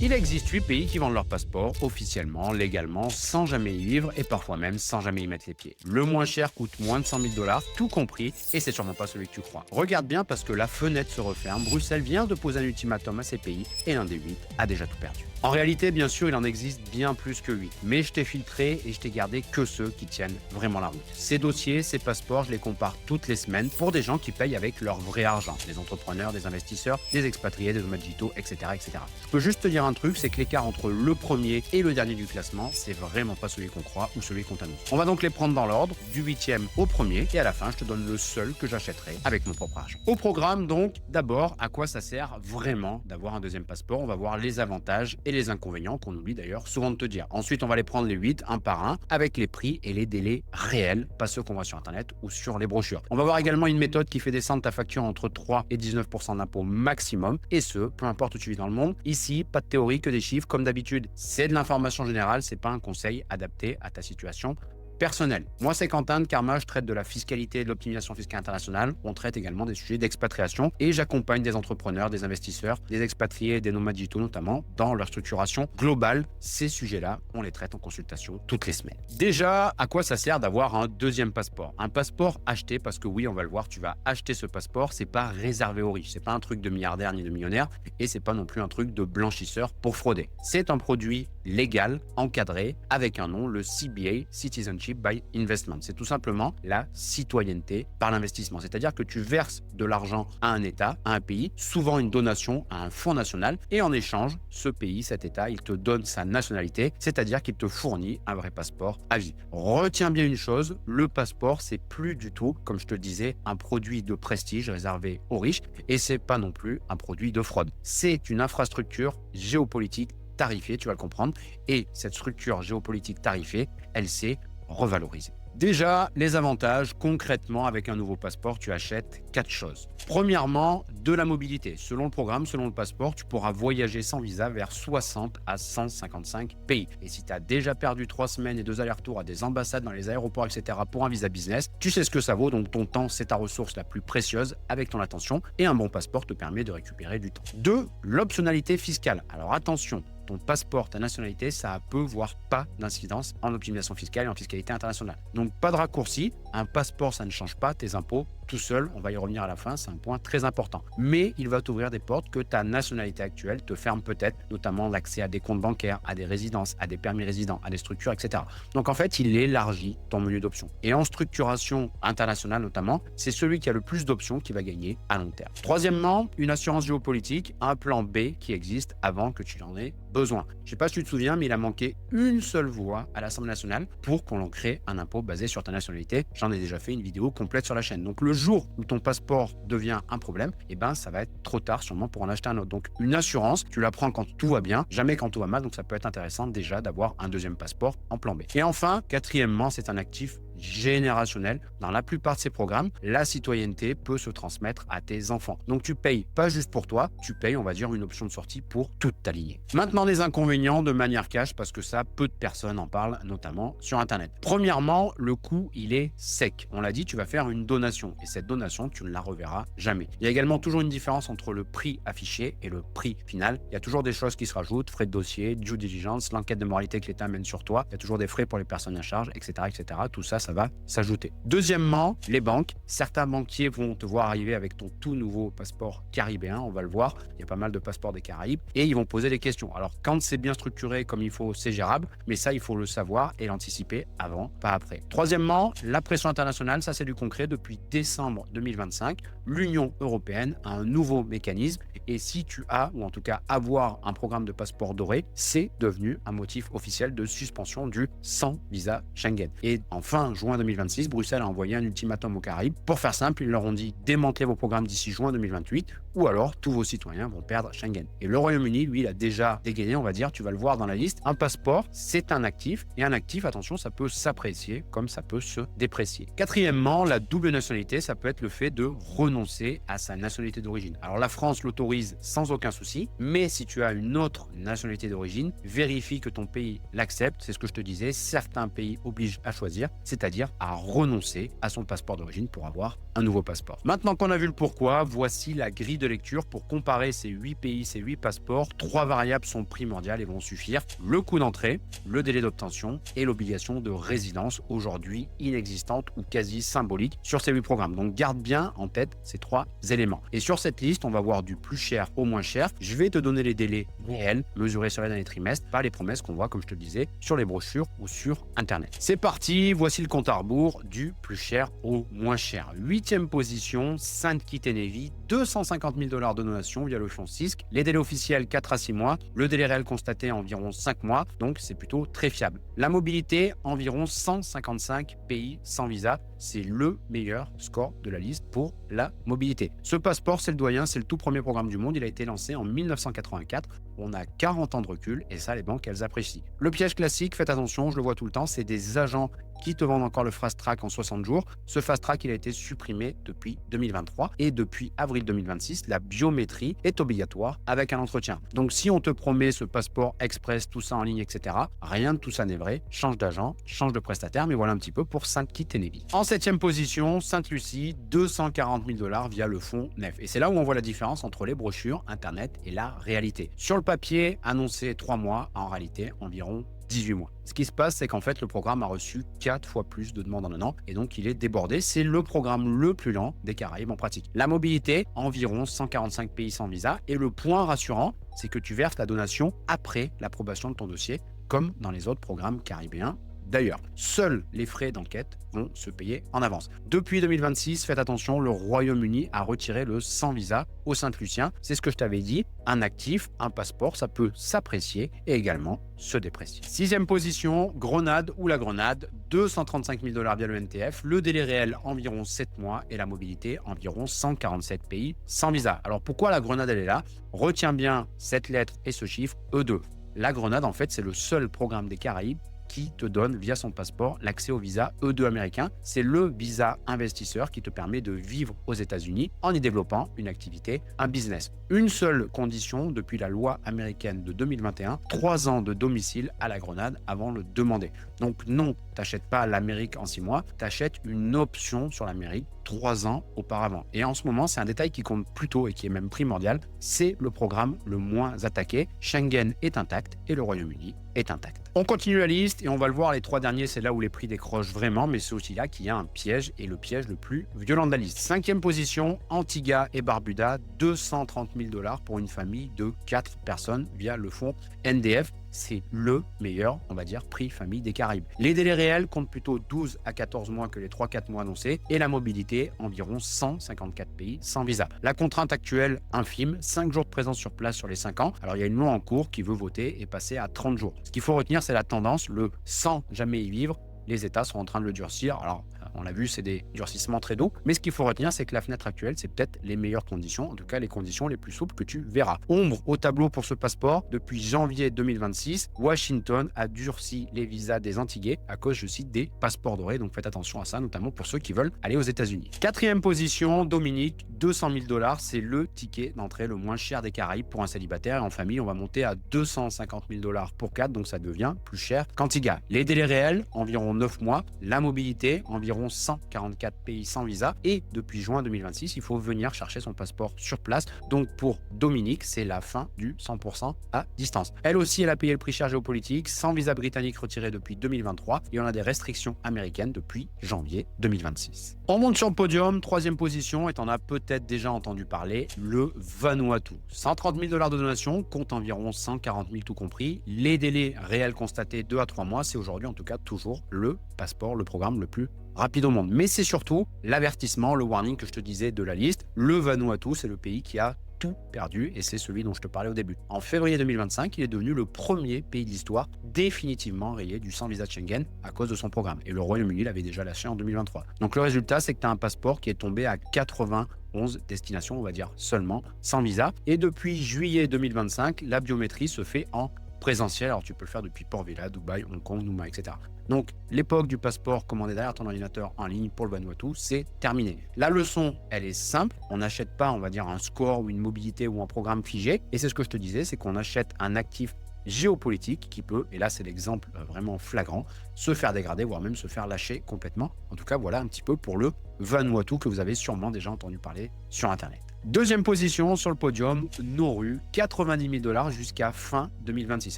Il existe 8 pays qui vendent leur passeport officiellement, légalement, sans jamais y vivre et parfois même sans jamais y mettre les pieds. Le moins cher coûte moins de 100 000 dollars, tout compris, et c'est sûrement pas celui que tu crois. Regarde bien parce que la fenêtre se referme, Bruxelles vient de poser un ultimatum à ces pays et l'un des 8 a déjà tout perdu. En réalité, bien sûr, il en existe bien plus que 8, mais je t'ai filtré et je t'ai gardé que ceux qui tiennent vraiment la route. Ces dossiers, ces passeports, je les compare toutes les semaines pour des gens qui payent avec leur vrai argent, des entrepreneurs, des investisseurs, des expatriés, des nomades digitaux, etc., etc. Je peux juste te dire un truc, c'est que l'écart entre le premier et le dernier du classement, c'est vraiment pas celui qu'on croit ou celui qu'on t'annonce. On va donc les prendre dans l'ordre, du 8e au premier, et à la fin, je te donne le seul que j'achèterai avec mon propre argent. Au programme, donc, d'abord, à quoi ça sert vraiment d'avoir un deuxième passeport? On va voir les avantages et les inconvénients qu'on oublie d'ailleurs souvent de te dire. Ensuite, on va les prendre les 8 un par un avec les prix et les délais réels, pas ceux qu'on voit sur internet ou sur les brochures. On va voir également une méthode qui fait descendre ta facture entre 3 et 19% d'impôt maximum, et ce, peu importe où tu vis dans le monde. Ici, pas de théorie, que des chiffres. Comme d'habitude, c'est de l'information générale, c'est pas un conseil adapté à ta situation personnel. Moi, c'est Quentin de Karma, je traite de la fiscalité et de l'optimisation fiscale internationale. On traite également des sujets d'expatriation et j'accompagne des entrepreneurs, des investisseurs, des expatriés, des nomades digitaux notamment dans leur structuration globale. Ces sujets-là, on les traite en consultation toutes les semaines. Déjà, à quoi ça sert d'avoir un deuxième passeport? Un passeport acheté, parce que oui, on va le voir, tu vas acheter ce passeport, c'est pas réservé aux riches, c'est pas un truc de milliardaire ni de millionnaire et c'est pas non plus un truc de blanchisseur pour frauder. C'est un produit légal, encadré, avec un nom, le CBA, Citizenship by Investment. C'est tout simplement la citoyenneté par l'investissement. C'est-à-dire que tu verses de l'argent à un État, à un pays, souvent une donation à un fonds national, et en échange, ce pays, cet État, il te donne sa nationalité, c'est-à-dire qu'il te fournit un vrai passeport à vie. Retiens bien une chose, le passeport, c'est plus du tout, comme je te le disais, un produit de prestige réservé aux riches, et c'est pas non plus un produit de fraude. C'est une infrastructure géopolitique tarifiée, tu vas le comprendre, et cette structure géopolitique tarifiée, elle s'est revalorisée. Déjà, les avantages, concrètement, avec un nouveau passeport, tu achètes 4 choses. Premièrement, de la mobilité. Selon le programme, selon le passeport, tu pourras voyager sans visa vers 60 à 155 pays. Et si tu as déjà perdu 3 semaines et 2 allers-retours à des ambassades dans les aéroports, etc. pour un visa business, tu sais ce que ça vaut. Donc ton temps, c'est ta ressource la plus précieuse avec ton attention. Et un bon passeport te permet de récupérer du temps. 2. L'optionnalité fiscale. Alors attention, ton passeport, ta nationalité, ça a peu, voire pas d'incidence en optimisation fiscale et en fiscalité internationale. Donc pas de raccourci, un passeport, ça ne change pas tes impôts tout seul, on va y revenir à la fin, c'est un point très important. Mais il va t'ouvrir des portes que ta nationalité actuelle te ferme peut-être, notamment l'accès à des comptes bancaires, à des résidences, à des permis résidents, à des structures, etc. Donc en fait, il élargit ton menu d'options. Et en structuration internationale notamment, c'est celui qui a le plus d'options qui va gagner à long terme. Troisièmement, une assurance géopolitique, un plan B qui existe avant que tu en aies besoin. Je ne sais pas si tu te souviens, mais il a manqué une seule voix à l'Assemblée nationale pour qu'on en crée un impôt basé sur ta nationalité. J'en ai déjà fait une vidéo complète sur la chaîne. Donc le jour où ton passeport devient un problème, eh ben ça va être trop tard sûrement pour en acheter un autre. Donc une assurance, tu la prends quand tout va bien, jamais quand tout va mal. Donc ça peut être intéressant déjà d'avoir un deuxième passeport en plan B. Et enfin, quatrièmement, c'est un actif générationnel. Dans la plupart de ces programmes, la citoyenneté peut se transmettre à tes enfants. Donc tu payes pas juste pour toi, tu payes, on va dire, une option de sortie pour toute ta lignée. Maintenant, les inconvénients de manière cash, parce que ça, peu de personnes en parlent, notamment sur Internet. Premièrement, le coût, il est sec. On l'a dit, tu vas faire une donation et cette donation, tu ne la reverras jamais. Il y a également toujours une différence entre le prix affiché et le prix final. Il y a toujours des choses qui se rajoutent, frais de dossier, due diligence, l'enquête de moralité que l'État mène sur toi. Il y a toujours des frais pour les personnes à charge, etc., etc. Tout ça, ça va s'ajouter. Deuxièmement, les banques. Certains banquiers vont te voir arriver avec ton tout nouveau passeport caribéen, on va le voir. Il y a pas mal de passeports des Caraïbes et ils vont poser des questions. Alors, quand c'est bien structuré comme il faut, c'est gérable, mais ça, il faut le savoir et l'anticiper avant, pas après. Troisièmement, la pression internationale, ça c'est du concret. Depuis décembre 2025, l'Union européenne a un nouveau mécanisme et si tu as, ou en tout cas avoir un programme de passeport doré, c'est devenu un motif officiel de suspension du sans visa Schengen. Et en fin juin 2026, Bruxelles a envoyé un ultimatum aux Caraïbes. Pour faire simple, ils leur ont dit démantelez vos programmes d'ici juin 2028 ou alors tous vos citoyens vont perdre Schengen. Et le Royaume-Uni, lui, il a déjà dégainé, on va dire, tu vas le voir dans la liste. Un passeport, c'est un actif et un actif, attention, ça peut s'apprécier comme ça peut se déprécier. Quatrièmement, la double nationalité, ça peut être le fait de renoncer à sa nationalité d'origine. Alors la France l'autorise sans aucun souci, mais si tu as une autre nationalité d'origine, vérifie que ton pays l'accepte. C'est ce que je te disais, certains pays obligent à choisir, c'est-à-dire à renoncer à son passeport d'origine pour avoir un nouveau passeport. Maintenant qu'on a vu le pourquoi, voici la grille de lecture pour comparer ces 8 pays, ces 8 passeports. 3 variables sont primordiales et vont suffire. Le coût d'entrée, le délai d'obtention et l'obligation de résidence, aujourd'hui inexistante ou quasi symbolique sur ces 8 programmes. Donc garde bien en tête ces 3 éléments. Et sur cette liste, on va voir du plus cher au moins cher. Je vais te donner les délais réels, mesurés sur les derniers trimestres, pas les promesses qu'on voit, comme je te le disais, sur les brochures ou sur Internet. C'est parti, voici le compte à rebours du plus cher au moins cher. 8e position, Saint Kitts et Nevis, 250 000 $ de donation via le fonds CISC. Les délais officiels 4 à 6 mois, le délai réel constaté environ 5 mois, donc c'est plutôt très fiable. La mobilité, environ 155 pays sans visa, c'est le meilleur score de la liste pour la mobilité. Ce passeport, c'est le doyen, c'est le tout premier programme du monde, il a été lancé en 1984. On a 40 ans de recul et ça, les banques, elles apprécient. Le piège classique, faites attention, je le vois tout le temps, c'est des agents qui te vendent encore le fast track en 60 jours. Ce fast track, il a été supprimé depuis 2023 et depuis avril 2026, la biométrie est obligatoire avec un entretien. Donc si on te promet ce passeport express, tout ça en ligne, etc., rien de tout ça n'est vrai. Change d'agent, change de prestataire, mais voilà un petit peu pour Saint Kitts et Nevis. En 7e position, Sainte-Lucie, 240 000 $ via le fonds NEF. Et c'est là où on voit la différence entre les brochures, Internet et la réalité. Sur le papier, annoncé 3 mois, en réalité, environ 18 mois. Ce qui se passe, c'est qu'en fait, le programme a reçu 4 fois plus de demandes en un an et donc il est débordé. C'est le programme le plus lent des Caraïbes en pratique. La mobilité, environ 145 pays sans visa. Et le point rassurant, c'est que tu verses la donation après l'approbation de ton dossier, comme dans les autres programmes caribéens. D'ailleurs, seuls les frais d'enquête vont se payer en avance. Depuis 2026, faites attention, le Royaume-Uni a retiré le sans visa aux Saint-Lucien. C'est ce que je t'avais dit, un actif, un passeport, ça peut s'apprécier et également se déprécier. 6e position, Grenade ou la Grenade, 235 000 $ via le NTF, le délai réel environ 7 mois et la mobilité environ 147 pays sans visa. Alors pourquoi la Grenade elle est là? Retiens bien cette lettre et ce chiffre, E2. La Grenade en fait c'est le seul programme des Caraïbes qui te donne via son passeport l'accès au visa E2 américain. C'est le visa investisseur qui te permet de vivre aux États-Unis en y développant une activité, un business. Une seule condition depuis la loi américaine de 2021, 3 ans de domicile à la Grenade avant de le demander. Donc non, t'achètes pas l'Amérique en 6 mois, t'achètes une option sur l'Amérique 3 ans auparavant. Et en ce moment, c'est un détail qui compte plutôt et qui est même primordial, c'est le programme le moins attaqué. Schengen est intact et le Royaume-Uni est intact. On continue la liste et on va le voir, les 3 derniers, c'est là où les prix décrochent vraiment, mais c'est aussi là qu'il y a un piège et le piège le plus violent de la liste. 5e position, Antigua et Barbuda, 230 000 $ pour une famille de 4 personnes via le fonds NDF. C'est le meilleur, on va dire, prix famille des Caraïbes. Les délais réels comptent plutôt 12 à 14 mois que les 3-4 mois annoncés et la mobilité, environ 154 pays sans visa. La contrainte actuelle, infime, 5 jours de présence sur place sur les 5 ans. Alors il y a une loi en cours qui veut voter et passer à 30 jours. Ce qu'il faut retenir, c'est la tendance, le sans jamais y vivre. Les États sont en train de le durcir. Alors, on l'a vu, c'est des durcissements très doux. Mais ce qu'il faut retenir, c'est que la fenêtre actuelle, c'est peut-être les meilleures conditions, en tout cas les conditions les plus souples que tu verras. Ombre au tableau pour ce passeport. Depuis janvier 2026, Washington a durci les visas des Antiguais à cause, je cite, des passeports dorés. Donc faites attention à ça, notamment pour ceux qui veulent aller aux États-Unis. 4e position, Dominique, 200 000 $. C'est le ticket d'entrée le moins cher des Caraïbes pour un célibataire. Et en famille, on va monter à 250 000 $ pour 4, donc ça devient plus cher qu'Antigua. Les délais réels, environ 9 mois. La mobilité, environ 144 pays sans visa. Et depuis juin 2026, il faut venir chercher son passeport sur place. Donc pour Dominique, c'est la fin du 100% à distance. Elle aussi, elle a payé le prix cher géopolitique, sans visa britannique retiré depuis 2023. Et on a des restrictions américaines depuis janvier 2026. On monte sur le podium, 3e position, et on a peut-être déjà entendu parler, le Vanuatu. 130 000 $ de donation, compte environ 140 000 tout compris. Les délais réels constatés 2 à 3 mois, c'est aujourd'hui en tout cas toujours le passeport, le programme le plus rapide au monde. Mais c'est surtout l'avertissement, le warning que je te disais de la liste. Le Vanuatu, c'est le pays qui a tout perdu et c'est celui dont je te parlais au début. En février 2025, il est devenu le premier pays de l'histoire définitivement rayé du sans visa de Schengen à cause de son programme. Et le Royaume-Uni l'avait déjà lâché en 2023. Donc le résultat, c'est que tu as un passeport qui est tombé à 91 destinations, on va dire seulement, sans visa. Et depuis juillet 2025, la biométrie se fait en présentiel. Alors tu peux le faire depuis Port Vila, Dubaï, Hong Kong, Nouma, etc. Donc l'époque du passeport commandé derrière ton ordinateur en ligne pour le Vanuatu, c'est terminé. La leçon, elle est simple. On n'achète pas, on va dire, un score ou une mobilité ou un programme figé. Et c'est ce que je te disais, c'est qu'on achète un actif géopolitique qui peut, et là c'est l'exemple vraiment flagrant, se faire dégrader, voire même se faire lâcher complètement. En tout cas, voilà un petit peu pour le Vanuatu que vous avez sûrement déjà entendu parler sur Internet. Deuxième position sur le podium, Nauru, 90 000 $ jusqu'à fin 2026.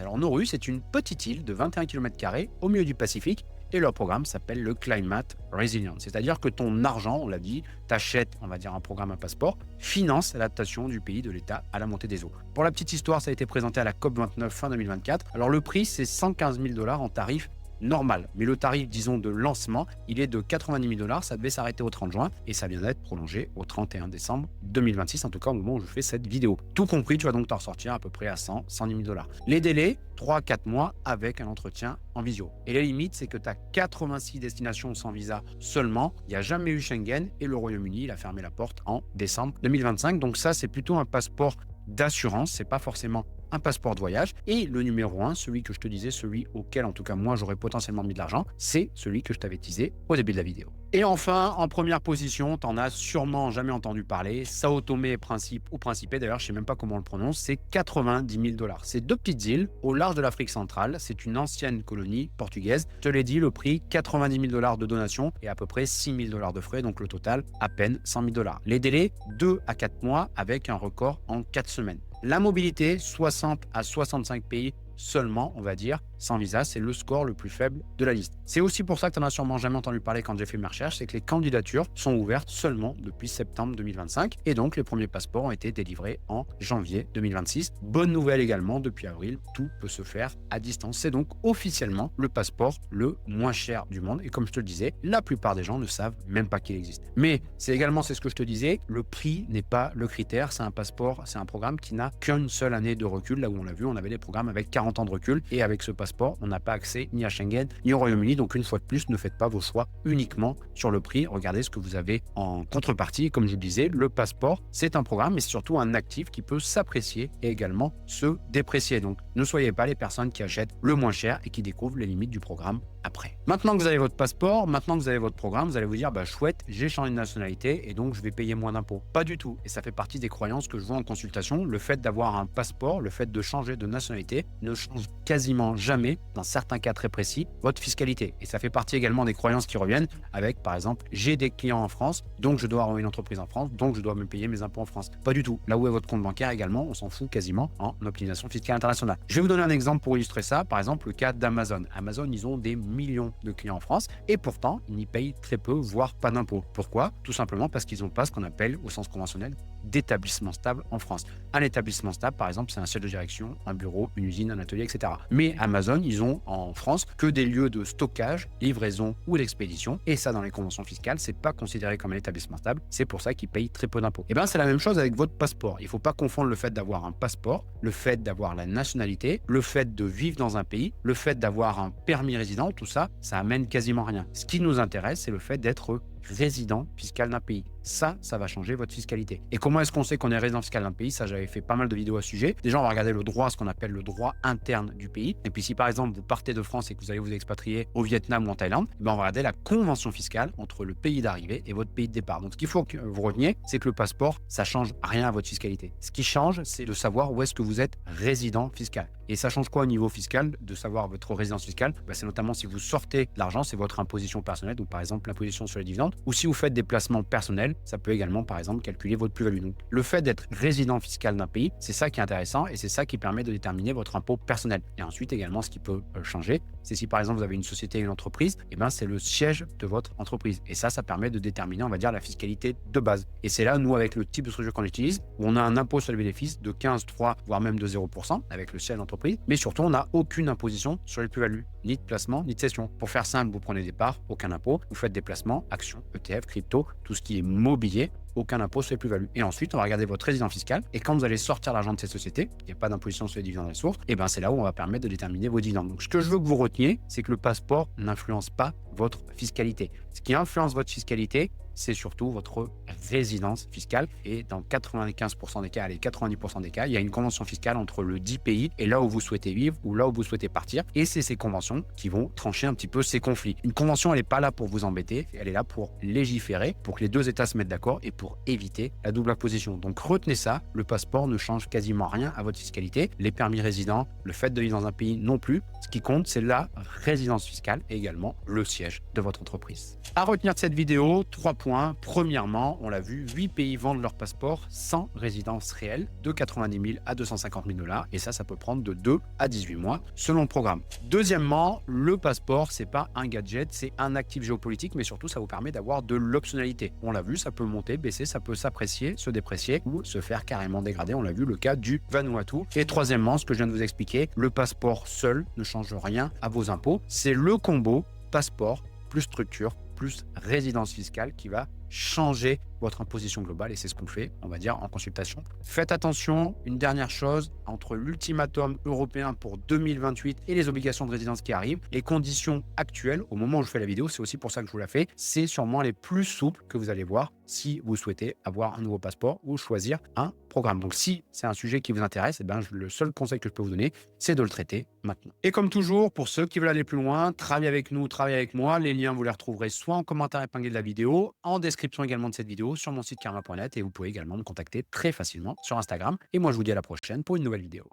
Alors Nauru, c'est une petite île de 21 km² au milieu du Pacifique et leur programme s'appelle le Climate Resilience. C'est-à-dire que ton argent, on l'a dit, t'achètes, on va dire, un programme, un passeport, finance l'adaptation du pays, de l'État à la montée des eaux. Pour la petite histoire, ça a été présenté à la COP29 fin 2024. Alors le prix, c'est 115 000 $ en tarif normal. Mais le tarif, disons, de lancement, il est de 90 000 $. Ça devait s'arrêter au 30 juin et ça vient d'être prolongé au 31 décembre 2026, en tout cas au moment où je fais cette vidéo. Tout compris, tu vas donc t'en ressortir à peu près à 110 000 $. Les délais, 3-4 mois avec un entretien en visio. Et les limites, c'est que tu as 86 destinations sans visa seulement. Il n'y a jamais eu Schengen et le Royaume-Uni, il a fermé la porte en décembre 2025. Donc ça, c'est plutôt un passeport d'assurance, c'est pas forcément un passeport de voyage. Et le numéro 1, celui que je te disais, celui auquel en tout cas moi j'aurais potentiellement mis de l'argent, c'est celui que je t'avais teasé au début de la vidéo. Et enfin, en première position, tu en as sûrement jamais entendu parler, Sao Tomé et Principe, ou Principe d'ailleurs, je sais même pas comment on le prononce, c'est 90 000 $. C'est 2 petites îles au large de l'Afrique centrale, c'est une ancienne colonie portugaise. Je te l'ai dit, le prix, 90 000 $ de donation et à peu près 6 000 $ de frais, donc le total, à peine 100 000 $. Les délais, 2 à 4 mois avec un record en 4 semaines. La mobilité, 60 à 65 pays seulement, on va dire, sans visa, c'est le score le plus faible de la liste. C'est aussi pour ça que tu n'en as sûrement jamais entendu parler quand j'ai fait mes recherches, c'est que les candidatures sont ouvertes seulement depuis septembre 2025 et donc les premiers passeports ont été délivrés en janvier 2026. Bonne nouvelle également, depuis avril, tout peut se faire à distance. C'est donc officiellement le passeport le moins cher du monde et comme je te le disais, la plupart des gens ne savent même pas qu'il existe. Mais c'est ce que je te disais, le prix n'est pas le critère, c'est un passeport, c'est un programme qui n'a qu'une seule année de recul. Là où on l'a vu, on avait des programmes avec 40 ans de recul et avec ce passeport, on n'a pas accès ni à Schengen ni au Royaume-Uni. Donc une fois de plus, ne faites pas vos choix uniquement sur le prix. Regardez ce que vous avez en contrepartie. Comme je le disais, le passeport, c'est un programme, mais c'est surtout un actif qui peut s'apprécier et également se déprécier. Donc ne soyez pas les personnes qui achètent le moins cher et qui découvrent les limites du programme après. Maintenant que vous avez votre passeport, maintenant que vous avez votre programme, vous allez vous dire, chouette, j'ai changé de nationalité et donc je vais payer moins d'impôts. Pas du tout. Et ça fait partie des croyances que je vois en consultation. Le fait d'avoir un passeport, le fait de changer de nationalité ne change quasiment jamais, dans certains cas très précis, votre fiscalité. Et ça fait partie également des croyances qui reviennent avec, par exemple, j'ai des clients en France, donc je dois avoir une entreprise en France, donc je dois me payer mes impôts en France. Pas du tout. Là où est votre compte bancaire également, on s'en fout quasiment en optimisation fiscale internationale. Je vais vous donner un exemple pour illustrer ça. Par exemple, le cas d'Amazon. Amazon, ils ont des millions de clients en France et pourtant, ils n'y payent très peu, voire pas d'impôts. Pourquoi? Tout simplement parce qu'ils n'ont pas ce qu'on appelle, au sens conventionnel, d'établissement stable en France. Un établissement stable, par exemple, c'est un siège de direction, un bureau, une usine, un atelier, etc. Mais Amazon, ils ont en France que des lieux de stockage, livraison ou d'expédition. Et ça, dans les conventions fiscales, c'est pas considéré comme un établissement stable. C'est pour ça qu'ils payent très peu d'impôts. Et bien, c'est la même chose avec votre passeport. Il ne faut pas confondre le fait d'avoir un passeport, le fait d'avoir la nationalité, le fait de vivre dans un pays, le fait d'avoir un permis résident. Tout ça, ça amène quasiment rien. Ce qui nous intéresse, c'est le fait d'être résident fiscal d'un pays. Ça va changer votre fiscalité. Et comment est-ce qu'on sait qu'on est résident fiscal d'un pays? Ça, j'avais fait pas mal de vidéos à ce sujet. Déjà, on va regarder le droit, ce qu'on appelle le droit interne du pays. Et puis, si par exemple, vous partez de France et que vous allez vous expatrier au Vietnam ou en Thaïlande, on va regarder la convention fiscale entre le pays d'arrivée et votre pays de départ. Donc, ce qu'il faut que vous reteniez, c'est que le passeport, ça change rien à votre fiscalité. Ce qui change, c'est de savoir où est-ce que vous êtes résident fiscal. Et ça change quoi au niveau fiscal de savoir votre résidence fiscale? C'est notamment si vous sortez de l'argent, c'est votre imposition personnelle, donc par exemple l'imposition sur les dividendes, ou si vous faites des placements personnels, ça peut également par exemple calculer votre plus-value. Donc le fait d'être résident fiscal d'un pays, c'est ça qui est intéressant et c'est ça qui permet de déterminer votre impôt personnel. Et ensuite également, ce qui peut changer, c'est si par exemple vous avez une société et une entreprise, c'est le siège de votre entreprise. Et ça permet de déterminer, on va dire, la fiscalité de base. Et c'est là, nous, avec le type de structure qu'on utilise, où on a un impôt sur les bénéfices de 15, 3, voire même de 0% avec le siège d'entreprise, mais surtout, on n'a aucune imposition sur les plus-values, ni de placement, ni de cession. Pour faire simple, vous prenez des parts, aucun impôt, vous faites des placements, actions, ETF, crypto, tout ce qui est mobilier, aucun impôt sur les plus-values. Et ensuite, on va regarder votre résident fiscal. Et quand vous allez sortir l'argent de ces sociétés, il n'y a pas d'imposition sur les dividendes à la source, et c'est là où on va permettre de déterminer vos dividendes. Donc, ce que je veux que vous reteniez, c'est que le passeport n'influence pas votre fiscalité. Ce qui influence votre fiscalité, c'est surtout votre résidence fiscale. Et dans 95% des cas, allez, 90% des cas, il y a une convention fiscale entre le dit pays et là où vous souhaitez vivre ou là où vous souhaitez partir. Et c'est ces conventions qui vont trancher un petit peu ces conflits. Une convention, elle n'est pas là pour vous embêter, elle est là pour légiférer, pour que les deux États se mettent d'accord et pour éviter la double imposition. Donc retenez ça, le passeport ne change quasiment rien à votre fiscalité. Les permis résidents, le fait de vivre dans un pays non plus. Ce qui compte, c'est la résidence fiscale et également le siège de votre entreprise. À retenir de cette vidéo, 3 points. Premièrement, on l'a vu, 8 pays vendent leur passeport sans résidence réelle, de 90 000 à 250 000 $. Et ça peut prendre de 2 à 18 mois selon le programme. Deuxièmement, le passeport, c'est pas un gadget, c'est un actif géopolitique, mais surtout, ça vous permet d'avoir de l'optionnalité. On l'a vu, ça peut monter, baisser, ça peut s'apprécier, se déprécier ou se faire carrément dégrader. On l'a vu, le cas du Vanuatu. Et troisièmement, ce que je viens de vous expliquer, le passeport seul ne change rien à vos impôts. C'est le combo passeport plus structure plus résidence fiscale qui va changer votre imposition globale et c'est ce qu'on fait, on va dire, en consultation. Faites attention, une dernière chose, entre l'ultimatum européen pour 2028 et les obligations de résidence qui arrivent, les conditions actuelles, au moment où je fais la vidéo, c'est aussi pour ça que je vous la fais, c'est sûrement les plus souples que vous allez voir si vous souhaitez avoir un nouveau passeport ou choisir un programme. Donc si c'est un sujet qui vous intéresse, le seul conseil que je peux vous donner, c'est de le traiter maintenant. Et comme toujours, pour ceux qui veulent aller plus loin, travaillez avec nous, travaillez avec moi, les liens vous les retrouverez soit en commentaire épinglé de la vidéo, en description également de cette vidéo, sur mon site karma.net et vous pouvez également me contacter très facilement sur Instagram. Et moi, je vous dis à la prochaine pour une nouvelle vidéo.